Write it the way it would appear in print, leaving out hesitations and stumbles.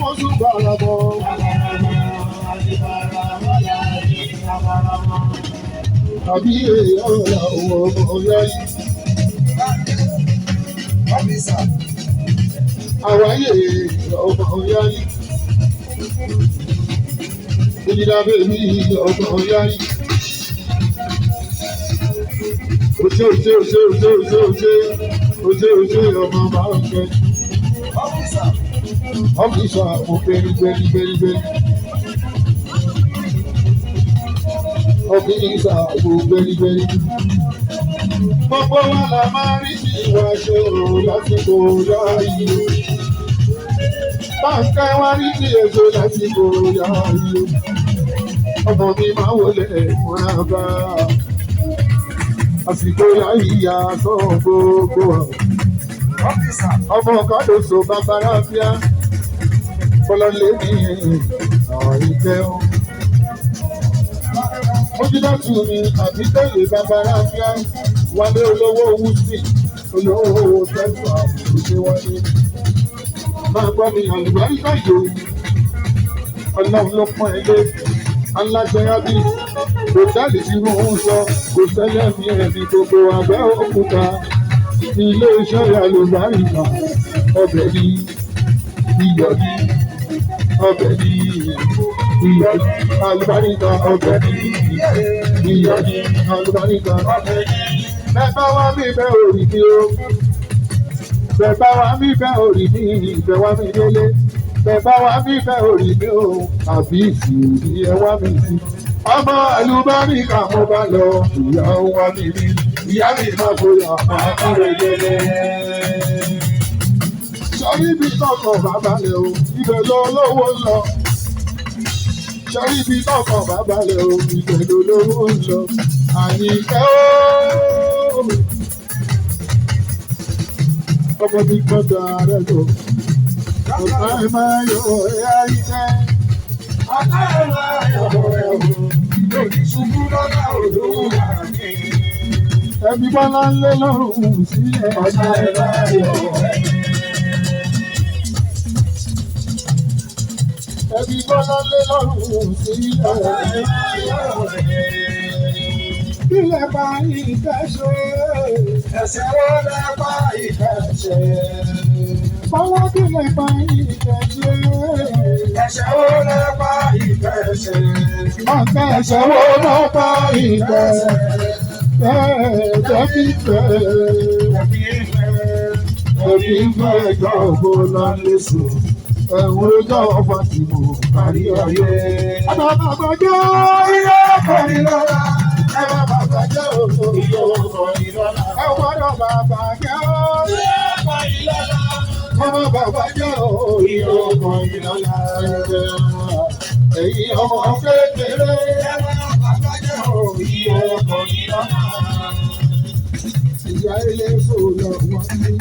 wọ́n tún bára bọ̀. Àbí èèyàn ọ̀la òwò ọ̀yá yìí. Àwáyé ọmọ ọ̀yá yìí. Ìjìdábẹ̀ mi ọmọ ọ̀yá yìí. Oṣé ọmọ máa ń fẹ́. Ọ́fíìsà mo bẹ́rí. Ọ́fíìsà mo bẹ́rí. Gbogbo wa la máa rí sí ìwà ṣe òun lásìkò yáyí. Báńkà wá rí sí èso lásìkò yáyí. Ọmọ mi máa wọlé múra bá. Àsìkò yáyí ya sọ gbogbo. Ọmọ kádòsó bàbá ráfíà. Bọ́lọ́lé ní àwọn ìjẹun. Mójúdátù ni àbí tẹ̀lé bàbá ráfíà. Wálé olówó wúsì, olówó tẹ́sán àbùkù wọlé. Máa gbọ́ mi àlùbáríkà yòó. Ọlọ́run ló pọ́n ẹ lé. Aláṣẹ Ábí, kò jáde tí wọ́n ń sọ, kò sẹ́lẹ̀ ní ẹ̀mí gbogbo abẹ́ òkúta. Ilé iṣẹ́ àlùbáríkà, ọbẹ̀ ní iyọ̀ ní, ọbẹ̀ ní iyọ̀ ní, àlùbáríkà ọbẹ̀ ní iyọ̀ ní, àlùbáríkà ọbẹ̀ ní. Bẹ́ẹ̀ wá mi bẹ́ òrì mi o. Bẹ́ẹ̀ wá mi bẹ́ òrì mi, ìbẹ̀ wá mi délé. Bẹ́ẹ̀ wá mi bẹ́ òrì mi o. Àbí ìsìnkú ẹ wá mi sí. Ọmọ àlùbáríkà mo bá lọ, ìyá wa mi rí. Ìyá mi máa bóyá máa kúrò yẹlẹ. Sọ́rí bí tọkàn bàbá lẹ̀ o, ibẹ̀ lọ lówó lọ. Sọ́rí bí tọkàn bàbá lẹ̀ o, ibẹ̀ lọ lówó lọ. Àyìnkẹ́ ooo. Ọmọ mi gbọ́dọ̀ ààrẹ lò. Ọ̀tá ẹ̀ máa yọ ẹ̀ àyíkẹ́. Ọ̀tá ẹ̀ máa yọ ẹ̀ o. Lòdì ṣubú lọ́dà òdòwò àgbẹ̀. Ẹbí bọ́lá ń lé lọ́rùn sílẹ̀. Ọ̀tá ẹ̀ máa yọ ẹ̀. Ẹbí bọ́lá lé lọ́rùn sílẹ̀. Ọ̀tá ẹ̀ máa yọ ẹ̀. Ilẹ̀ bá ìfẹ́ ṣe. Ẹsẹ̀ wo lẹ bá ìfẹ́ ṣe? Bọ́lá kílẹ̀ bá ìfẹ́ ṣe. Ẹsẹ̀ wo lẹ bá ìfẹ́ ṣe? Ọ̀gá ẹsẹ̀ wo lẹ bá ìfẹ́ ṣe? Ẹ̀ẹ́dẹ́bí fẹ́. Ẹbí fẹ́ ẹjọ́ ògbóná lẹ́sùn. Ẹ̀wọ̀n ẹjọ́ ọ̀fà tí mo parí ayé. Àbàbàjọ́ ilé ẹ̀kọ́ ni lọ́la. Ẹ má bàbá jẹ́ òkò ìlú ọkọ̀ ìlọ́la. Ẹ gbọ́dọ̀ bàbá jẹ́ òkò ìlọ́la. Ẹ má bàbá jẹ́ òkò ìlú ọkọ̀ ìlọ́la. Ẹ̀yin ọmọ kékeré. Ẹ má bàbá jẹ́ òkò ìlú ọkọ̀ ìlọ́la. Ìyá ilé sọ̀rọ̀ wá sí.